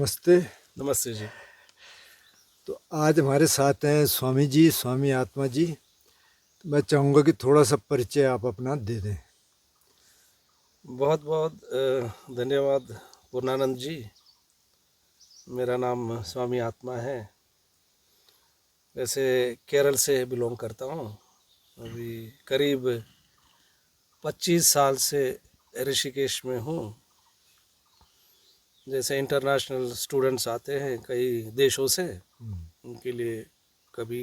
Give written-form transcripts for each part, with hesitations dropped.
नमस्ते। नमस्ते जी। तो आज हमारे साथ हैं स्वामी जी, स्वामी आत्मा जी। तो मैं चाहूँगा कि थोड़ा सा परिचय आप अपना दे दें। बहुत बहुत धन्यवाद पूर्णानंद जी। मेरा नाम स्वामी आत्मा है। वैसे केरल से बिलोंग करता हूँ। अभी करीब 25 साल से ऋषिकेश में हूँ। जैसे इंटरनेशनल स्टूडेंट्स आते हैं कई देशों से, उनके लिए कभी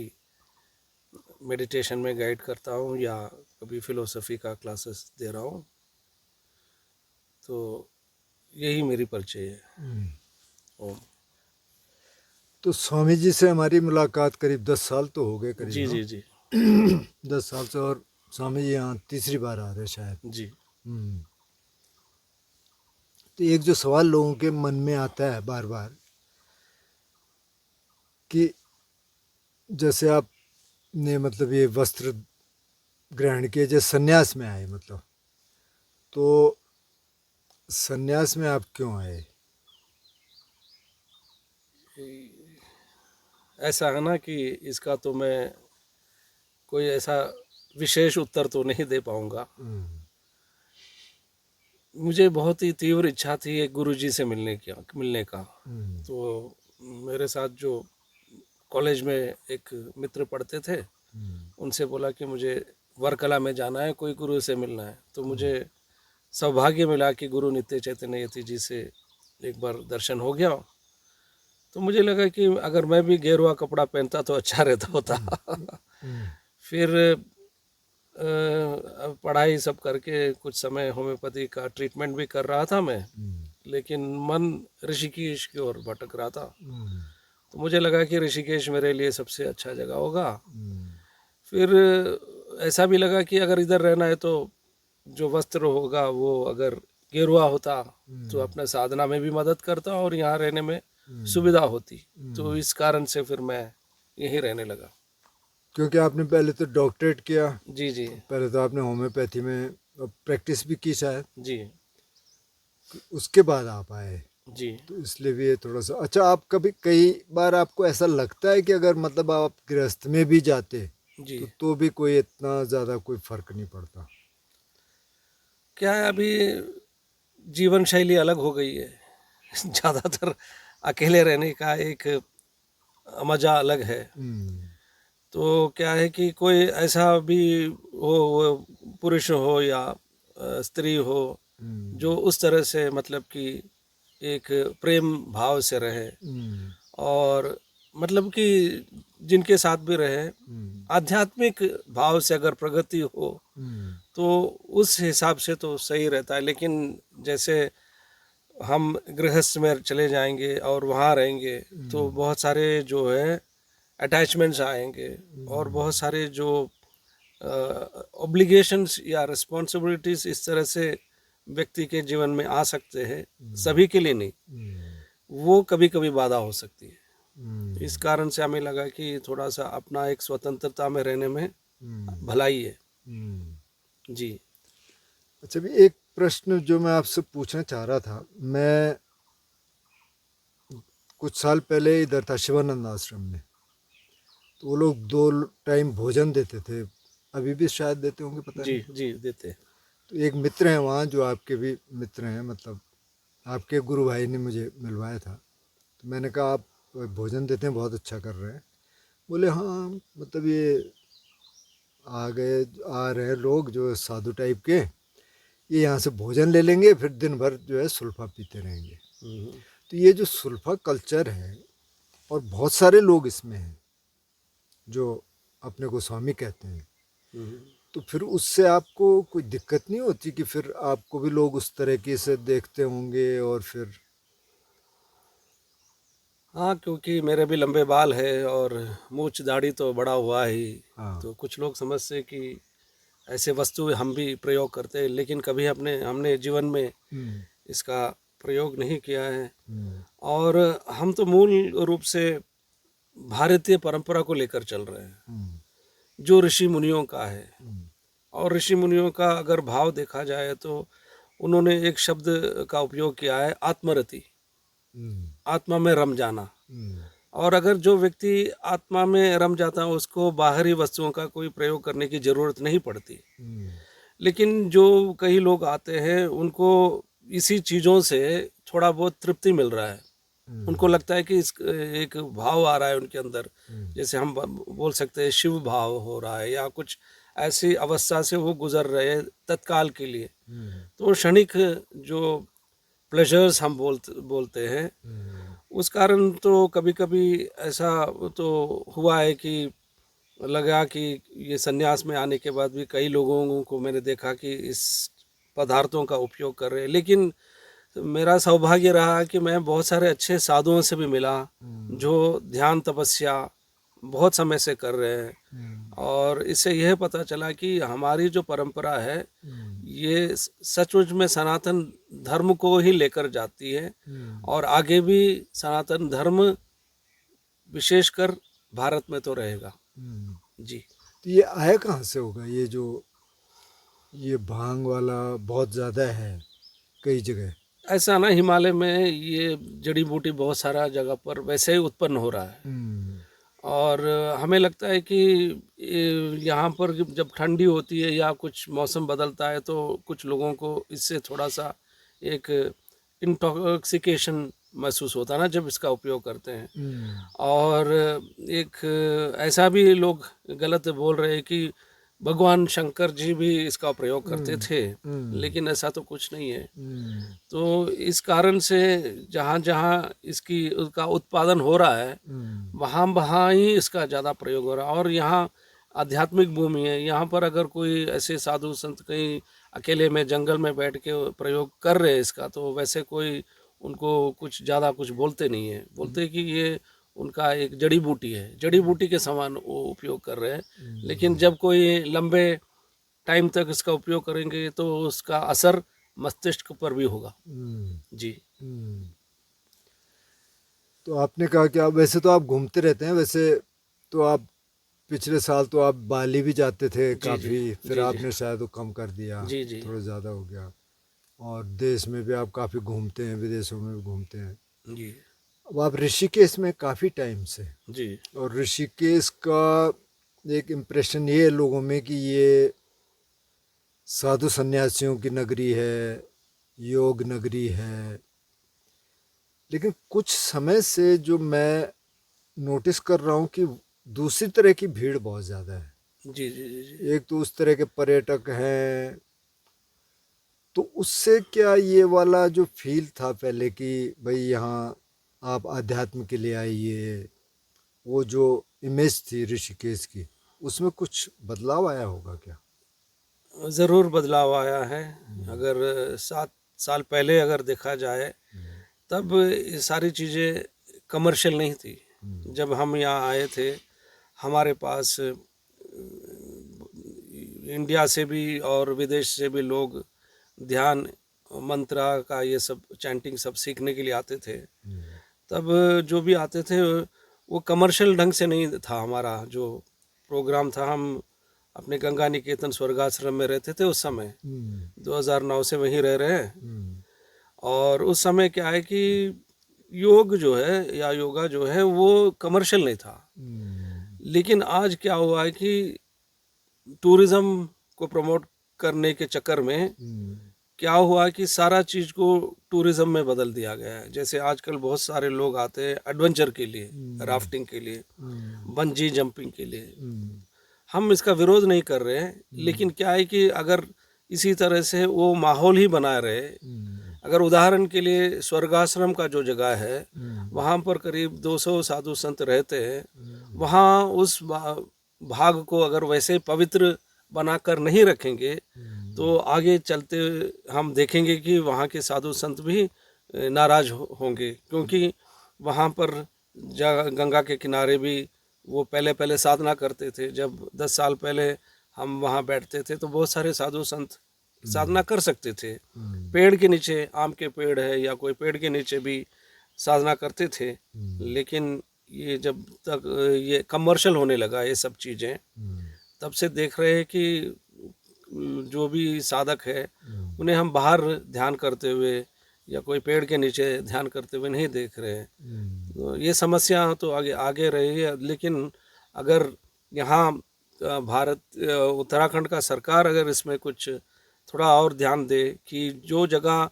मेडिटेशन में गाइड करता हूँ या कभी फिलोसफी का क्लासेस दे रहा हूँ। तो यही मेरी परिचय है। ओम। तो स्वामी जी से हमारी मुलाकात करीब 10 साल तो हो गए करीब, जी हाँ। जी जी 10 साल से, और स्वामी जी यहाँ तीसरी बार आ रहे हैं शायद। जी। हम्म। तो एक जो सवाल लोगों के मन में आता है बार बार कि जैसे आपने मतलब ये वस्त्र ग्रहण किए, जैसे संन्यास में आए, मतलब तो संन्यास में आप क्यों आए? ऐसा है ना कि इसका तो मैं कोई ऐसा विशेष उत्तर तो नहीं दे पाऊंगा। मुझे बहुत ही तीव्र इच्छा थी एक गुरुजी से मिलने का। तो मेरे साथ जो कॉलेज में एक मित्र पढ़ते थे, उनसे बोला कि मुझे वर्कला में जाना है, कोई गुरु से मिलना है। तो मुझे सौभाग्य मिला कि गुरु नित्य चैतन्य यति जी से एक बार दर्शन हो गया। तो मुझे लगा कि अगर मैं भी गेरुआ कपड़ा पहनता तो अच्छा रहता होता। फिर पढ़ाई सब करके कुछ समय होम्योपैथी का ट्रीटमेंट भी कर रहा था मैं, लेकिन मन ऋषिकेश की ओर भटक रहा था। तो मुझे लगा कि ऋषिकेश मेरे लिए सबसे अच्छा जगह होगा। फिर ऐसा भी लगा कि अगर इधर रहना है तो जो वस्त्र होगा वो अगर गेरुआ होता तो अपने साधना में भी मदद करता और यहाँ रहने में सुविधा होती। तो इस कारण से फिर मैं यहीं रहने लगा। क्योंकि आपने पहले तो डॉक्टरेट किया, जी जी पहले तो आपने होम्योपैथी में प्रैक्टिस भी की शायद, जी उसके बाद आप आए। जी। तो इसलिए भी ये थोड़ा सा अच्छा। आप कभी कई बार आपको ऐसा लगता है कि अगर मतलब आप गृहस्थ में भी जाते जी तो भी कोई इतना ज़्यादा कोई फर्क नहीं पड़ता? क्या है, अभी जीवन शैली अलग हो गई है। ज़्यादातर अकेले रहने का एक मज़ा अलग है। तो क्या है कि कोई ऐसा भी हो, वो पुरुष हो या स्त्री हो, जो उस तरह से मतलब कि एक प्रेम भाव से रहे और मतलब कि जिनके साथ भी रहे आध्यात्मिक भाव से अगर प्रगति हो तो उस हिसाब से तो सही रहता है। लेकिन जैसे हम गृहस्थ में चले जाएंगे और वहाँ रहेंगे तो बहुत सारे जो है अटैचमेंट्स आएंगे और बहुत सारे जो ऑब्लिगेशंस या रिस्पॉन्सिबिलिटीज इस तरह से व्यक्ति के जीवन में आ सकते हैं। सभी के लिए नहीं, वो कभी कभी बाधा हो सकती है। इस कारण से हमें लगा कि थोड़ा सा अपना एक स्वतंत्रता में रहने में भलाई है। जी अच्छा, भी एक प्रश्न जो मैं आपसे पूछना चाह रहा था। मैं कुछ साल पहले इधर था शिवानंद आश्रम में, तो वो लोग 2 टाइम भोजन देते थे, अभी भी शायद देते होंगे, पता जी नहीं। जी देते। तो एक मित्र हैं वहाँ जो आपके भी मित्र हैं, मतलब आपके गुरु भाई ने मुझे मिलवाया था। तो मैंने कहा आप भोजन देते हैं, बहुत अच्छा कर रहे हैं। बोले हाँ, मतलब ये आ रहे हैं लोग जो साधु टाइप के, ये यहाँ से भोजन ले लेंगे, फिर दिन भर जो है सुल्फा पीते रहेंगे। तो ये जो सुल्फा कल्चर है, और बहुत सारे लोग इसमें हैं जो अपने को स्वामी कहते हैं, तो फिर उससे आपको कोई दिक्कत नहीं होती कि फिर आपको भी लोग उस तरीके से देखते होंगे? और फिर हाँ, क्योंकि मेरे भी लंबे बाल है और मूछ दाढ़ी तो बड़ा हुआ ही। हाँ। तो कुछ लोग समझते कि ऐसे वस्तु हम भी प्रयोग करते हैं, लेकिन कभी हमने जीवन में इसका प्रयोग नहीं किया है। और हम तो मूल रूप से भारतीय परंपरा को लेकर चल रहे हैं जो ऋषि मुनियों का है। और ऋषि मुनियों का अगर भाव देखा जाए तो उन्होंने एक शब्द का उपयोग किया है, आत्मरति। आत्मा में रम जाना। हम्म, और अगर जो व्यक्ति आत्मा में रम जाता है उसको बाहरी वस्तुओं का कोई प्रयोग करने की ज़रूरत नहीं पड़ती। हम्म, लेकिन जो कई लोग आते हैं उनको इसी चीज़ों से थोड़ा बहुत तृप्ति मिल रहा है। उनको लगता है कि इस एक भाव आ रहा है उनके अंदर, जैसे हम बोल सकते हैं शिव भाव हो रहा है, या कुछ ऐसी अवस्था से वो गुजर रहे हैं तत्काल के लिए। तो वो क्षणिक जो प्लेजर्स हम बोलते हैं, उस कारण तो कभी कभी ऐसा तो हुआ है कि लगा कि ये सन्यास में आने के बाद भी कई लोगों को मैंने देखा कि इस पदार्थों का उपयोग कर रहे हैं। लेकिन मेरा सौभाग्य रहा कि मैं बहुत सारे अच्छे साधुओं से भी मिला जो ध्यान तपस्या बहुत समय से कर रहे हैं, और इससे यह पता चला कि हमारी जो परंपरा है ये सचमुच में सनातन धर्म को ही लेकर जाती है, और आगे भी सनातन धर्म विशेषकर भारत में तो रहेगा। जी। तो ये आया कहाँ से होगा, ये जो ये भांग वाला बहुत ज़्यादा है कई जगह? ऐसा ना, हिमालय में ये जड़ी बूटी बहुत सारा जगह पर वैसे ही उत्पन्न हो रहा है। और हमें लगता है कि यहाँ पर जब ठंडी होती है या कुछ मौसम बदलता है तो कुछ लोगों को इससे थोड़ा सा एक इंटॉक्सिकेशन महसूस होता है ना जब इसका उपयोग करते हैं। और एक ऐसा भी लोग गलत बोल रहे हैं कि भगवान शंकर जी भी इसका प्रयोग करते थे, लेकिन ऐसा तो कुछ नहीं है। तो इस कारण से जहाँ जहाँ उसका उत्पादन हो रहा है वहाँ वहाँ ही इसका ज़्यादा प्रयोग हो रहा है। और यहाँ आध्यात्मिक भूमि है, यहाँ पर अगर कोई ऐसे साधु संत कहीं अकेले में जंगल में बैठ के प्रयोग कर रहे हैं इसका, तो वैसे कोई उनको कुछ ज़्यादा कुछ बोलते नहीं है, बोलते कि ये उनका एक जड़ी बूटी है, जड़ी बूटी के समान वो उपयोग कर रहे हैं। लेकिन जब कोई लंबे टाइम तक इसका उपयोग करेंगे तो उसका असर मस्तिष्क पर भी होगा। जी। तो आपने कहा कि आप वैसे तो आप घूमते रहते हैं, वैसे तो आप पिछले साल तो आप बाली भी जाते थे जी, काफ़ी, फिर जी, आपने शायद वो कम कर दिया, जी, जी, थोड़ा ज़्यादा हो गया। और देश में भी आप काफ़ी घूमते हैं, विदेशों में भी घूमते हैं। जी, अब आप ऋषिकेश में काफ़ी टाइम से, जी, और ऋषिकेश का एक इम्प्रेशन ये है लोगों में कि ये साधु सन्यासियों की नगरी है, योग नगरी है। लेकिन कुछ समय से जो मैं नोटिस कर रहा हूँ कि दूसरी तरह की भीड़ बहुत ज़्यादा है। जी, जी, जी, जी। एक तो उस तरह के पर्यटक हैं, तो उससे क्या ये वाला जो फील था पहले कि भाई यहाँ आप आध्यात्म के लिए आइए, वो जो इमेज थी ऋषिकेश की, उसमें कुछ बदलाव आया होगा क्या? ज़रूर बदलाव आया है। अगर 7 साल पहले अगर देखा जाए तब ये सारी चीज़ें कमर्शियल नहीं थी। जब हम यहाँ आए थे हमारे पास इंडिया से भी और विदेश से भी लोग ध्यान मंत्रा का ये सब चैंटिंग सब सीखने के लिए आते थे। तब जो भी आते थे वो कमर्शियल ढंग से नहीं था। हमारा जो प्रोग्राम था, हम अपने गंगा निकेतन स्वर्गाश्रम में रहते थे उस समय, 2009 से वहीं रह रहे हैं। और उस समय क्या है कि योग जो है या योगा जो है वो कमर्शियल नहीं था। लेकिन आज क्या हुआ है कि टूरिज्म को प्रमोट करने के चक्कर में क्या हुआ कि सारा चीज़ को टूरिज्म में बदल दिया गया है। जैसे आजकल बहुत सारे लोग आते हैं एडवेंचर के लिए, राफ्टिंग के लिए, बंजी जंपिंग के लिए। हम इसका विरोध नहीं कर रहे हैं, लेकिन क्या है कि अगर इसी तरह से वो माहौल ही बना रहे, अगर उदाहरण के लिए स्वर्गाश्रम का जो जगह है वहाँ पर करीब 200 साधु संत रहते हैं, वहाँ उस भाग को अगर वैसे पवित्र बनाकर नहीं रखेंगे तो आगे चलते हम देखेंगे कि वहाँ के साधु संत भी नाराज होंगे, क्योंकि वहाँ पर गंगा के किनारे भी वो पहले साधना करते थे। जब 10 साल पहले हम वहाँ बैठते थे तो बहुत सारे साधु संत साधना कर सकते थे। पेड़ के नीचे, आम के पेड़ है या कोई पेड़ के नीचे भी साधना करते थे। लेकिन ये जब तक ये कमर्शियल होने लगा ये सब चीज़ें, तब से देख रहे हैं कि जो भी साधक है उन्हें हम बाहर ध्यान करते हुए या कोई पेड़ के नीचे ध्यान करते हुए नहीं देख रहे हैं। तो ये समस्या तो आगे आगे रही है, लेकिन अगर यहाँ भारत उत्तराखंड का सरकार अगर इसमें कुछ थोड़ा और ध्यान दे कि जो जगह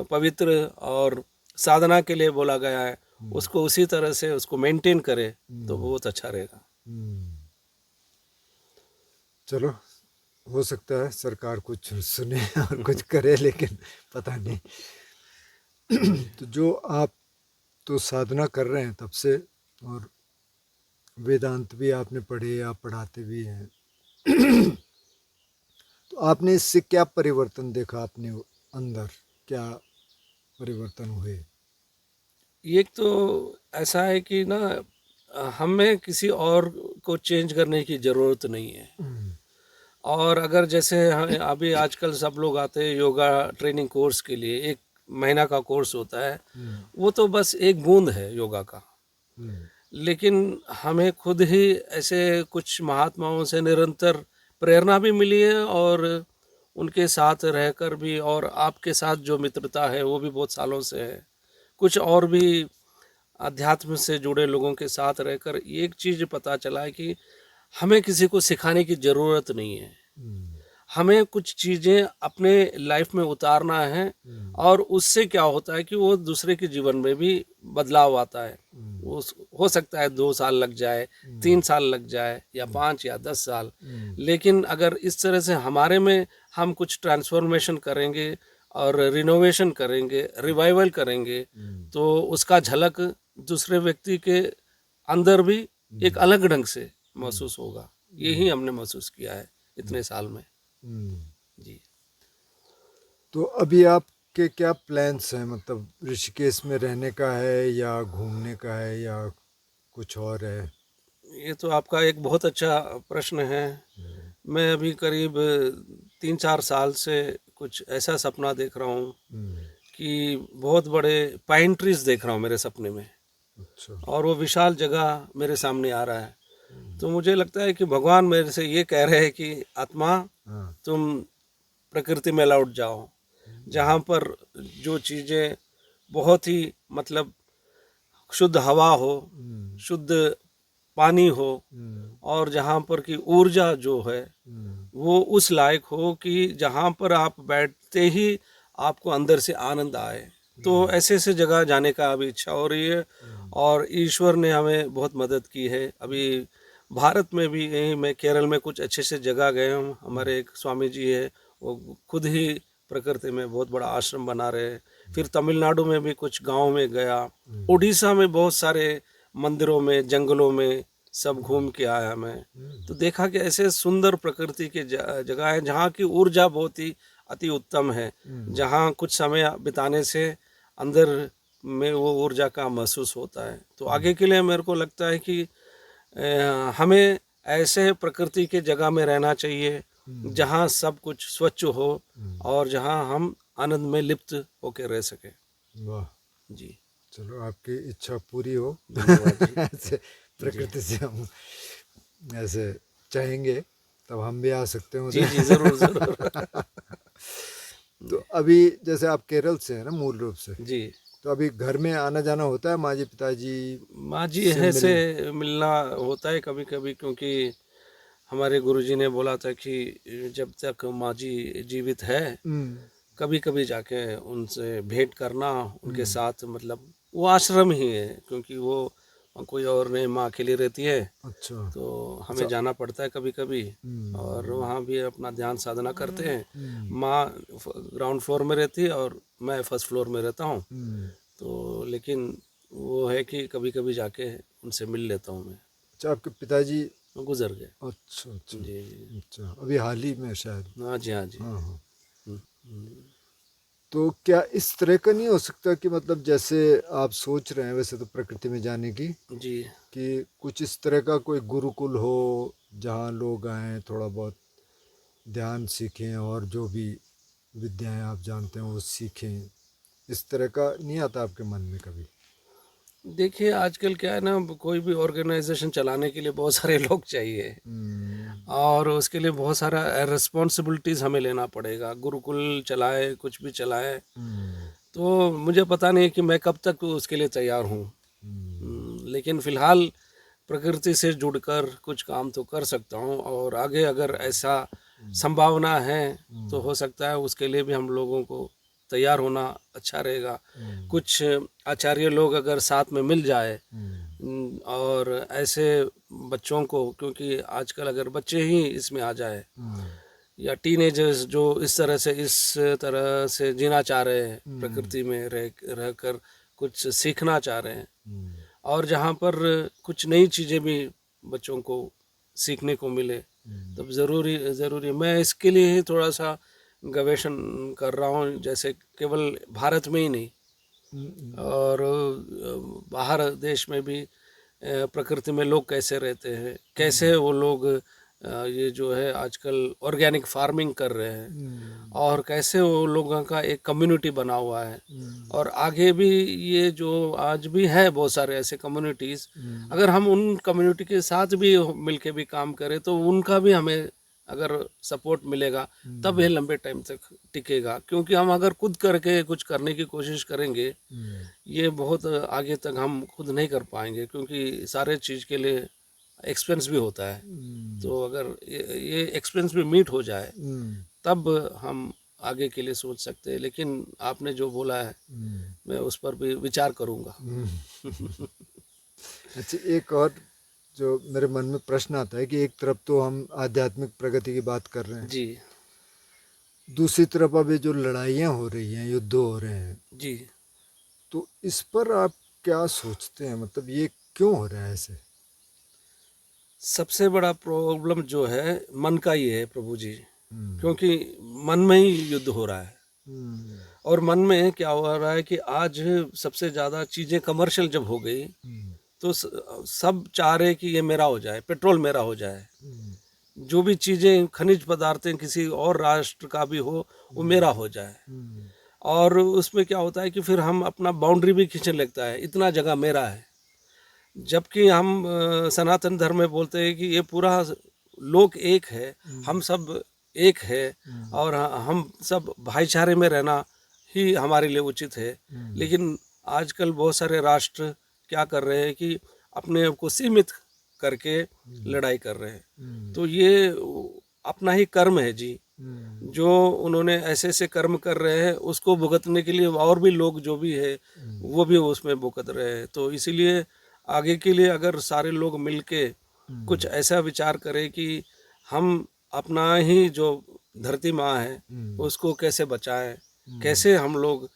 पवित्र और साधना के लिए बोला गया है उसको उसी तरह से उसको मेंटेन करे तो बहुत अच्छा रहेगा। चलो, हो सकता है सरकार कुछ सुने और कुछ करे, लेकिन पता नहीं। तो जो आप तो साधना कर रहे हैं तब से, और वेदांत भी आपने पढ़े, आप पढ़ाते भी हैं, तो आपने इससे क्या परिवर्तन देखा अपने अंदर, क्या परिवर्तन हुए? एक तो ऐसा है कि ना हमें किसी और को चेंज करने की ज़रूरत नहीं है। और अगर जैसे अभी आजकल सब लोग आते हैं योगा ट्रेनिंग कोर्स के लिए, 1 महीना का कोर्स होता है, वो तो बस एक बूंद है योगा का। लेकिन हमें खुद ही ऐसे कुछ महात्माओं से निरंतर प्रेरणा भी मिली है और उनके साथ रहकर भी, और आपके साथ जो मित्रता है वो भी बहुत सालों से है। कुछ और भी अध्यात्म से जुड़े लोगों के साथ रहकर एक चीज़ पता चला है कि हमें किसी को सिखाने की ज़रूरत नहीं है। हमें कुछ चीज़ें अपने लाइफ में उतारना है और उससे क्या होता है कि वो दूसरे के जीवन में भी बदलाव आता है। वो हो सकता है 2 साल लग जाए, 3 साल लग जाए, या 5 या 10 साल, लेकिन अगर इस तरह से हमारे में हम कुछ ट्रांसफॉर्मेशन करेंगे और रिनोवेशन करेंगे, रिवाइवल करेंगे, तो उसका झलक दूसरे व्यक्ति के अंदर भी एक अलग ढंग से महसूस होगा। यही हमने महसूस किया है इतने साल में। जी। तो अभी आपके क्या प्लान्स हैं? मतलब ऋषिकेश में रहने का है या घूमने का है या कुछ और है? ये तो आपका एक बहुत अच्छा प्रश्न है। मैं अभी करीब 3-4 साल से कुछ ऐसा सपना देख रहा हूँ कि बहुत बड़े पाइन ट्रीज देख रहा हूँ मेरे सपने में, अच्छा। और वो विशाल जगह मेरे सामने आ रहा है। तो मुझे लगता है कि भगवान मेरे से ये कह रहे हैं कि आत्मा, तुम प्रकृति में लौट जाओ, जहाँ पर जो चीज़ें बहुत ही मतलब शुद्ध हवा हो, शुद्ध पानी हो, और जहाँ पर की ऊर्जा जो है वो उस लायक हो कि जहाँ पर आप बैठते ही आपको अंदर से आनंद आए। तो ऐसे ऐसे जगह जाने का अभी इच्छा हो रही है, और ईश्वर ने हमें बहुत मदद की है। अभी भारत में भी यहीं मैं केरल में कुछ अच्छे से जगह गए हूँ। हमारे एक स्वामी जी है, वो खुद ही प्रकृति में बहुत बड़ा आश्रम बना रहे हैं। फिर तमिलनाडु में भी कुछ गांव में गया, उड़ीसा में बहुत सारे मंदिरों में, जंगलों में सब घूम के आया मैं। तो देखा कि ऐसे सुंदर प्रकृति के जगह है जहाँ की ऊर्जा बहुत ही अति उत्तम है, जहाँ कुछ समय बिताने से अंदर में वो ऊर्जा का महसूस होता है। तो आगे के लिए मेरे को लगता है कि हमें ऐसे प्रकृति के जगह में रहना चाहिए जहाँ सब कुछ स्वच्छ हो और जहाँ हम आनंद में लिप्त होकर रह सके। वाह जी, चलो, आपकी इच्छा पूरी हो। धन्यवाद जी। ऐसे प्रकृति से हम ऐसे चाहेंगे तब हम भी आ सकते हैं जी उधर। जी, जरूर जरूर। तो अभी जैसे आप केरल से हैं ना मूल रूप से, जी, तो अभी घर में आना जाना होता है माँ जी पिताजी माँ जी है से मिलना होता है कभी कभी, क्योंकि हमारे गुरुजी ने बोला था कि जब तक माँ जी जीवित है कभी कभी जाके उनसे भेंट करना, उनके साथ, मतलब वो आश्रम ही है, क्योंकि वो कोई और नहीं, माँ अकेली रहती है। अच्छा। तो हमें जाना पड़ता है कभी कभी, और वहाँ भी अपना ध्यान साधना करते हैं। माँ ग्राउंड फ्लोर में रहती है और मैं फर्स्ट फ्लोर में रहता हूँ। तो लेकिन वो है कि कभी कभी जाके उनसे मिल लेता हूँ मैं। अच्छा, आपके पिताजी गुजर गए। अच्छा अच्छा जी, अच्छा, अभी हाल ही में शायद। हाँ जी, हाँ जी। हाँ हाँ। हम्म। तो क्या इस तरह का नहीं हो सकता कि मतलब जैसे आप सोच रहे हैं वैसे तो प्रकृति में जाने की, जी, कि कुछ इस तरह का कोई गुरुकुल हो जहाँ लोग आएँ, थोड़ा बहुत ध्यान सीखें और जो भी विद्याएं आप जानते हैं वो सीखें, इस तरह का नहीं आता आपके मन में कभी? देखिए आजकल क्या है ना, कोई भी ऑर्गेनाइजेशन चलाने के लिए बहुत सारे लोग चाहिए, और उसके लिए बहुत सारा रिस्पॉन्सिबिलिटीज़ हमें लेना पड़ेगा। गुरुकुल चलाए, कुछ भी चलाए, तो मुझे पता नहीं कि मैं कब तक उसके लिए तैयार हूँ। लेकिन फ़िलहाल प्रकृति से जुड़कर कुछ काम तो कर सकता हूँ, और आगे अगर ऐसा संभावना है तो हो सकता है उसके लिए भी हम लोगों को तैयार होना अच्छा रहेगा। कुछ आचार्य लोग अगर साथ में मिल जाए, और ऐसे बच्चों को, क्योंकि आजकल अगर बच्चे ही इसमें आ जाए या टीनेजर्स जो इस तरह से जीना चाह रहे हैं, प्रकृति में रहकर कुछ सीखना चाह रहे हैं, और जहाँ पर कुछ नई चीज़ें भी बच्चों को सीखने को मिले, तब ज़रूरी मैं इसके लिए ही थोड़ा सा गवेषण कर रहा हूँ। जैसे केवल भारत में ही नहीं, और बाहर देश में भी प्रकृति में लोग कैसे रहते हैं, कैसे वो लोग ये जो है आजकल ऑर्गेनिक फार्मिंग कर रहे हैं, और कैसे वो लोगों का एक कम्युनिटी बना हुआ है, और आगे भी ये जो आज भी है बहुत सारे ऐसे कम्युनिटीज़, अगर हम उन कम्युनिटी के साथ भी मिलके भी काम करें तो उनका भी हमें अगर सपोर्ट मिलेगा तब ये लंबे टाइम तक टिकेगा। क्योंकि हम अगर खुद करके कुछ करने की कोशिश करेंगे, ये बहुत आगे तक हम खुद नहीं कर पाएंगे, क्योंकि सारे चीज़ के लिए एक्सपेंस भी होता है। तो अगर ये एक्सपेंस भी मीट हो जाए तब हम आगे के लिए सोच सकते हैं। लेकिन आपने जो बोला है मैं उस पर भी विचार करूँगा। अच्छा, एक और जो मेरे मन में प्रश्न आता है कि एक तरफ तो हम आध्यात्मिक प्रगति की बात कर रहे हैं, जी दूसरी तरफ अब ये जो लड़ाइयाँ हो रही हैं, युद्ध हो रहे हैं, जी। तो इस पर आप क्या सोचते हैं? मतलब ये क्यों हो रहा है ऐसे? सबसे बड़ा प्रॉब्लम जो है मन का ही है प्रभु जी, क्योंकि मन में ही युद्ध हो रहा है। और मन में क्या हो रहा है कि आज सबसे ज़्यादा चीज़ें कमर्शियल जब हो गई तो सब चाह रहे कि ये मेरा हो जाए, पेट्रोल मेरा हो जाए, जो भी चीज़ें खनिज पदार्थें किसी और राष्ट्र का भी हो वो मेरा हो जाए। और उसमें क्या होता है कि फिर हम अपना बाउंड्री भी खींचने लगता है, इतना जगह मेरा है। जबकि हम सनातन धर्म में बोलते हैं कि ये पूरा लोक एक है, हम सब एक है, और हम सब भाईचारे में रहना ही हमारे लिए उचित है। लेकिन आजकल बहुत सारे राष्ट्र क्या कर रहे हैं कि अपने आप को सीमित करके लड़ाई कर रहे हैं। तो ये अपना ही कर्म है जी, जो उन्होंने ऐसे ऐसे कर्म कर रहे हैं उसको भुगतने के लिए और भी लोग जो भी है वो भी उसमें भुगत रहे हैं। तो इसीलिए आगे के लिए अगर सारे लोग मिलके कुछ ऐसा विचार करें कि हम अपना ही जो धरती माँ है उसको कैसे बचाएं, कैसे हम लोग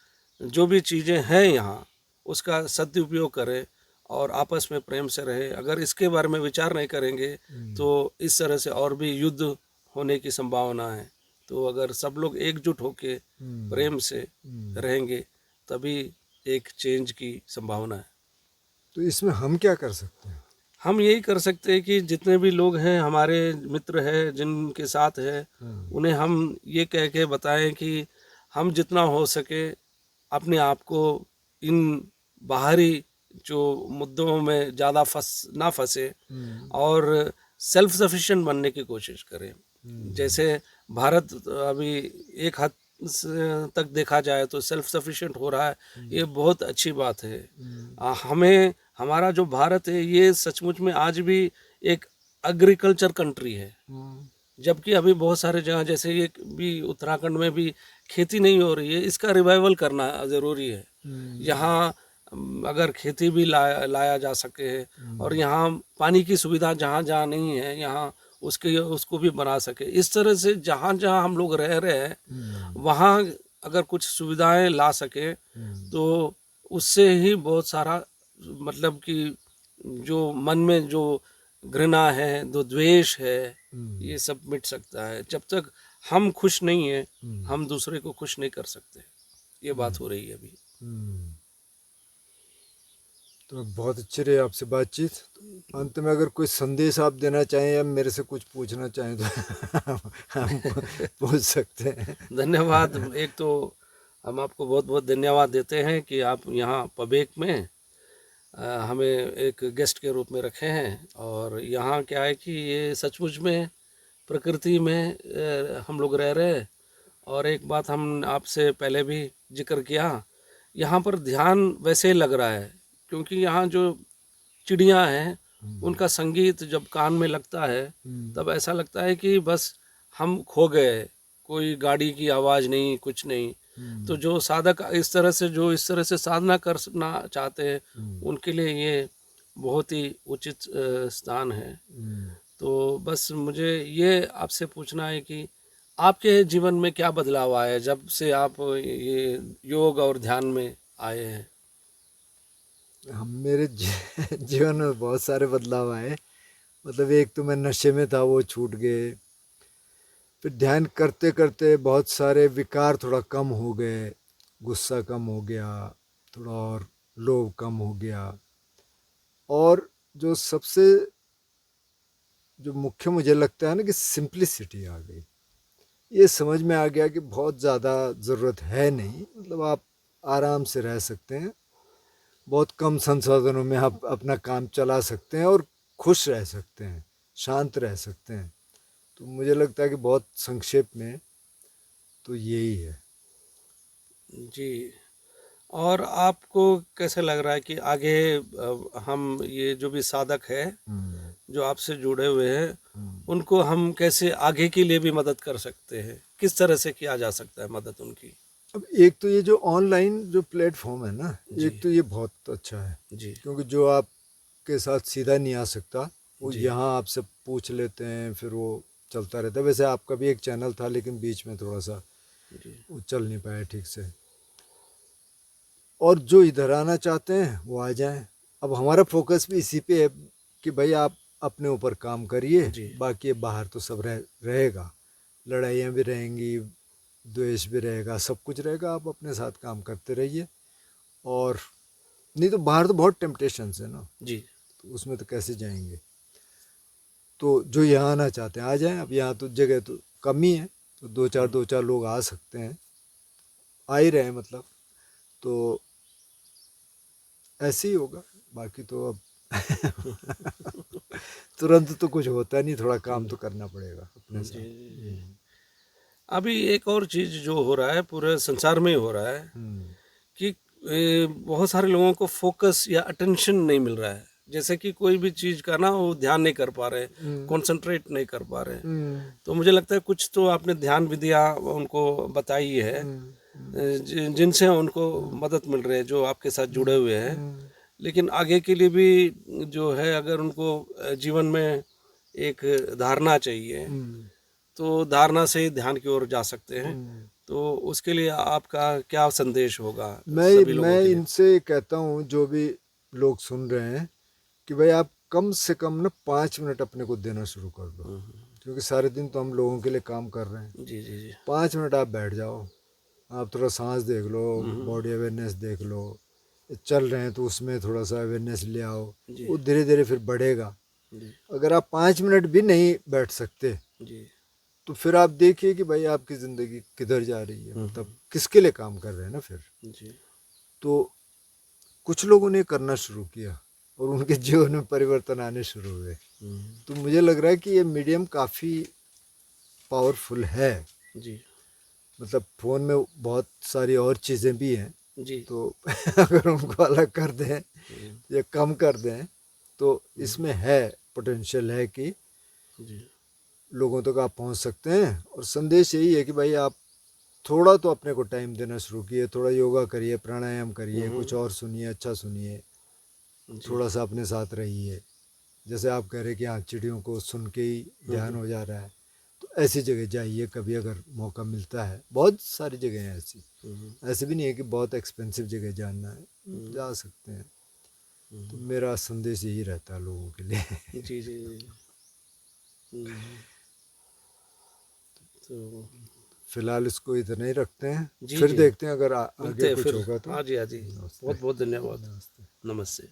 जो भी चीज़ें हैं यहाँ उसका सदुपयोग करें और आपस में प्रेम से रहे। अगर इसके बारे में विचार नहीं करेंगे तो इस तरह से और भी युद्ध होने की संभावना है। तो अगर सब लोग एकजुट होके प्रेम से रहेंगे तभी एक चेंज की संभावना है। तो इसमें हम क्या कर सकते हैं? हम यही कर सकते हैं कि जितने भी लोग हैं हमारे मित्र हैं जिनके साथ है उन्हें हम ये कह के बताएं कि हम जितना हो सके अपने आप को इन बाहरी जो मुद्दों में ज़्यादा ना फंसे और सेल्फ सफिशिएंट बनने की कोशिश करें। जैसे भारत अभी एक हद तक देखा जाए तो सेल्फ सफिशिएंट हो रहा है, ये बहुत अच्छी बात है। हमें हमारा जो भारत है ये सचमुच में आज भी एक एग्रीकल्चर कंट्री है, जबकि अभी बहुत सारे जगह जैसे ये भी उत्तराखंड में भी खेती नहीं हो रही है। इसका रिवाइवल करना ज़रूरी है। यहाँ अगर खेती भी लाया जा सके और यहाँ पानी की सुविधा जहाँ जहाँ नहीं है यहाँ उसको भी बना सके। इस तरह से जहाँ जहाँ हम लोग रह रहे हैं वहाँ अगर कुछ सुविधाएं ला सके तो उससे ही बहुत सारा मतलब कि जो मन में जो घृणा है, जो द्वेष है, ये सब मिट सकता है। जब तक हम खुश नहीं है हम दूसरे को खुश नहीं कर सकते। ये बात हो रही है अभी। तो बहुत अच्छी रही आपसे बातचीत। अंत में अगर कोई संदेश आप देना चाहें या मेरे से कुछ पूछना चाहें तो हम पूछ सकते हैं। धन्यवाद। एक तो हम आपको बहुत बहुत धन्यवाद देते हैं कि आप यहाँ पबेक में हमें एक गेस्ट के रूप में रखे हैं। और यहाँ क्या है कि ये सचमुच में प्रकृति में हम लोग रह रहे हैं। और एक बात हम आपसे पहले भी जिक्र किया यहाँ पर ध्यान वैसे ही लग रहा है, क्योंकि यहाँ जो चिड़ियाँ हैं उनका संगीत जब कान में लगता है तब ऐसा लगता है कि बस हम खो गए, कोई गाड़ी की आवाज़ नहीं, कुछ नहीं। तो जो साधक इस तरह से साधना करना चाहते हैं उनके लिए ये बहुत ही उचित स्थान है। तो बस मुझे ये आपसे पूछना है कि आपके जीवन में क्या बदलाव आया है जब से आप ये योग और ध्यान में आए हैं? हम मेरे जीवन में बहुत सारे बदलाव आए। मतलब एक तो मैं नशे में था, वो छूट गए। फिर ध्यान करते करते बहुत सारे विकार थोड़ा कम हो गए, गुस्सा कम हो गया, थोड़ा और लोभ कम हो गया। और जो सबसे जो मुख्य मुझे लगता है ना कि सिंप्लिसिटी आ गई। ये समझ में आ गया कि बहुत ज़्यादा ज़रूरत है नहीं, मतलब आप आराम से रह सकते हैं, बहुत कम संसाधनों में आप अपना काम चला सकते हैं और खुश रह सकते हैं, शांत रह सकते हैं। तो मुझे लगता है कि बहुत संक्षेप में तो यही है। जी। और आपको कैसे लग रहा है कि आगे हम ये जो भी साधक है जो आपसे जुड़े हुए हैं उनको हम कैसे आगे के लिए भी मदद कर सकते हैं? किस तरह से किया जा सकता है मदद उनकी? अब एक तो ये जो ऑनलाइन जो प्लेटफॉर्म है ना, जी। एक तो ये बहुत अच्छा है, जी। क्योंकि जो आपके साथ सीधा नहीं आ सकता वो जी। यहाँ आपसे पूछ लेते हैं, फिर वो चलता रहता है। वैसे आपका भी एक चैनल था, लेकिन बीच में थोड़ा सा जी। वो चल नहीं पाया ठीक से। और जो इधर आना चाहते हैं वो आ जाएं। अब हमारा फोकस भी इसी पे है कि भाई आप अपने ऊपर काम करिए, जी। बाकी बाहर तो सब रहेगा, लड़ाइयाँ भी रहेंगी, द्वेष भी रहेगा, सब कुछ रहेगा। आप अपने साथ काम करते रहिए। और नहीं तो बाहर तो बहुत टेम्पटेशंस है ना, जी। तो उसमें तो कैसे जाएंगे। तो जो यहाँ आना चाहते हैं आ जाएं। अब यहाँ तो जगह तो कम ही है, तो दो चार लोग आ सकते हैं, आ ही रहे हैं मतलब। तो ऐसे ही होगा, बाकी तो अब तुरंत तो कुछ होता नहीं, थोड़ा काम तो करना पड़ेगा अपने जी। साथ। अभी एक और चीज़ जो हो रहा है पूरे संसार में ही हो रहा है कि बहुत सारे लोगों को फोकस या अटेंशन नहीं मिल रहा है। जैसे कि कोई भी चीज़ का ना वो ध्यान नहीं कर पा रहे, कंसंट्रेट नहीं कर पा रहे। तो मुझे लगता है कुछ तो आपने ध्यान विधियाँ उनको बताई है जिनसे उनको मदद मिल रही है जो आपके साथ जुड़े हुए हैं। लेकिन आगे के लिए भी जो है अगर उनको जीवन में एक धारणा चाहिए तो धारणा से ही ध्यान की ओर जा सकते हैं। तो उसके लिए आपका क्या संदेश होगा सभी लोगों मैं के लिए? इनसे कहता हूँ, जो भी लोग सुन रहे हैं, कि भाई आप कम से कम ना 5 मिनट अपने को देना शुरू कर दो। क्योंकि सारे दिन तो हम लोगों के लिए काम कर रहे हैं। जी। जी। जी। 5 मिनट आप बैठ जाओ, आप थोड़ा सांस देख लो, बॉडी अवेयरनेस देख लो, चल रहे हैं तो उसमें थोड़ा सा अवेयरनेस ले आओ। जी। वो धीरे धीरे फिर बढ़ेगा। जी। अगर आप 5 मिनट भी नहीं बैठ सकते जी। तो फिर आप देखिए कि भाई आपकी ज़िंदगी किधर जा रही है, मतलब किसके लिए काम कर रहे हैं ना फिर। जी। तो कुछ लोगों ने करना शुरू किया और उनके जीवन में परिवर्तन आने शुरू हुए। तो मुझे लग रहा है कि ये मीडियम काफ़ी पावरफुल है। जी। मतलब फ़ोन में बहुत सारी और चीज़ें भी हैं, जी। तो अगर उनको अलग कर दें या कम कर दें तो इसमें है, पोटेंशियल है कि जी। लोगों तक आप पहुंच सकते हैं। और संदेश यही है कि भाई आप थोड़ा तो अपने को टाइम देना शुरू किए, थोड़ा योगा करिए, प्राणायाम करिए, कुछ और सुनिए, अच्छा सुनिए, जी। थोड़ा सा अपने साथ रहिए। जैसे आप कह रहे कि हाँ चिड़ियों को सुन के ही ध्यान हो जा रहा है, तो ऐसी जगह जाइए कभी अगर मौका मिलता है। बहुत सारी जगह हैं ऐसी, ऐसे भी नहीं है कि बहुत एक्सपेंसिव जगह जाना है, जा सकते हैं। तो मेरा संदेश यही रहता है लोगों के लिए। जी। जी। तो फिलहाल इसको इतना ही रखते हैं, जी। फिर जी। देखते हैं अगर मिलते आगे हैं कुछ फिर। होगा तो। हाँ जी। हाँ जी। नमस्ते। बहुत बहुत धन्यवाद। नमस्ते। नमस्ते।